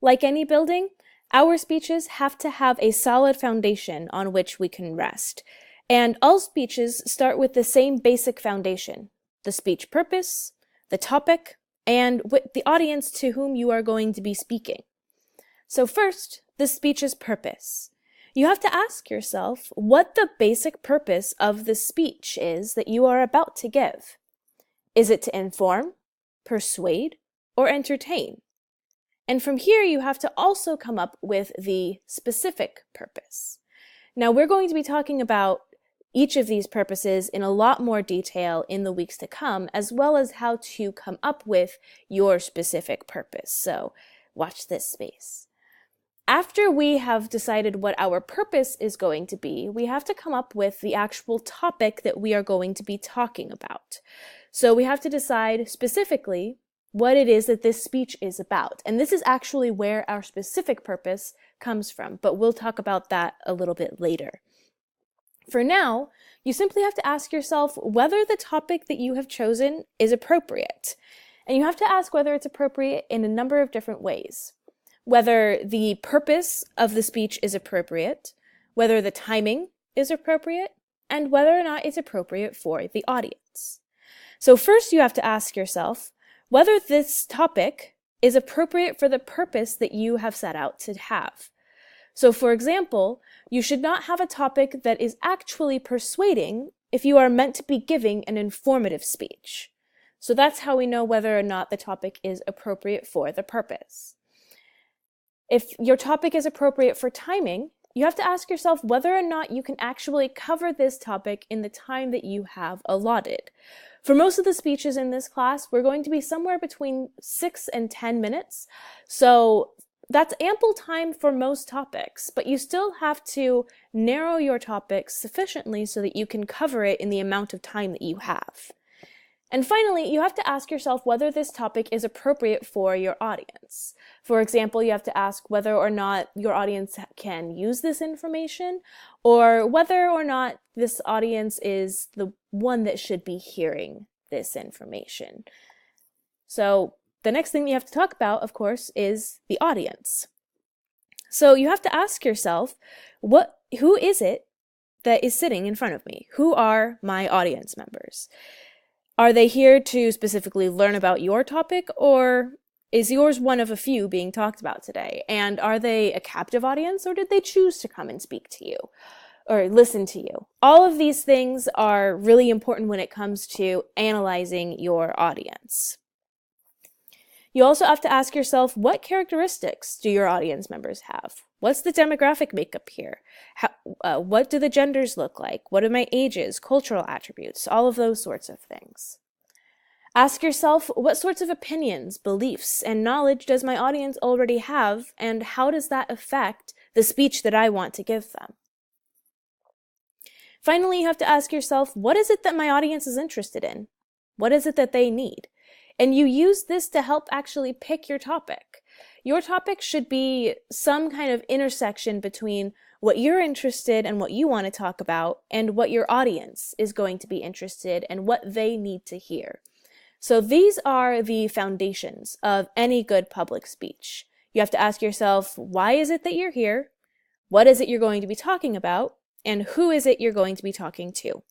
Like any building, our speeches have to have a solid foundation on which we can rest. And all speeches start with the same basic foundation: the speech purpose, the topic, and the audience to whom you are going to be speaking. So first, the speech's purpose. You have to ask yourself what the basic purpose of the speech is that you are about to give. Is it to inform, persuade, or entertain? And from here, you have to also come up with the specific purpose. Now, we're going to be talking about each of these purposes in a lot more detail in the weeks to come, as well as how to come up with your specific purpose. So watch this space. After we have decided what our purpose is going to be, we have to come up with the actual topic that we are going to be talking about. So we have to decide specifically what it is that this speech is about. And this is actually where our specific purpose comes from, but we'll talk about that a little bit later. For now, you simply have to ask yourself whether the topic that you have chosen is appropriate. And you have to ask whether it's appropriate in a number of different ways. Whether the purpose of the speech is appropriate, whether the timing is appropriate, and whether or not it's appropriate for the audience. So first you have to ask yourself whether this topic is appropriate for the purpose that you have set out to have. So for example, you should not have a topic that is actually persuading if you are meant to be giving an informative speech. So that's how we know whether or not the topic is appropriate for the purpose. If your topic is appropriate for timing, you have to ask yourself whether or not you can actually cover this topic in the time that you have allotted. For most of the speeches in this class, we're going to be somewhere between 6 and 10 minutes. So that's ample time for most topics, but you still have to narrow your topics sufficiently so that you can cover it in the amount of time that you have. And finally, you have to ask yourself whether this topic is appropriate for your audience. For example, you have to ask whether or not your audience can use this information, or whether or not this audience is the one that should be hearing this information. So the next thing you have to talk about, of course, is the audience. So you have to ask yourself, who is it that is sitting in front of me? Who are my audience members? Are they here to specifically learn about your topic, or is yours one of a few being talked about today? And are they a captive audience, or did they choose to come and speak to you or listen to you? All of these things are really important when it comes to analyzing your audience. You also have to ask yourself, what characteristics do your audience members have? What's the demographic makeup here? What do the genders look like? What are my ages, cultural attributes, all of those sorts of things. Ask yourself, what sorts of opinions, beliefs, and knowledge does my audience already have, and how does that affect the speech that I want to give them? Finally, you have to ask yourself, what is it that my audience is interested in? What is it that they need? And you use this to help actually pick your topic. Your topic should be some kind of intersection between what you're interested and what you want to talk about, and what your audience is going to be interested and what they need to hear. So these are the foundations of any good public speech. You have to ask yourself, why is it that you're here? What is it you're going to be talking about? And who is it you're going to be talking to?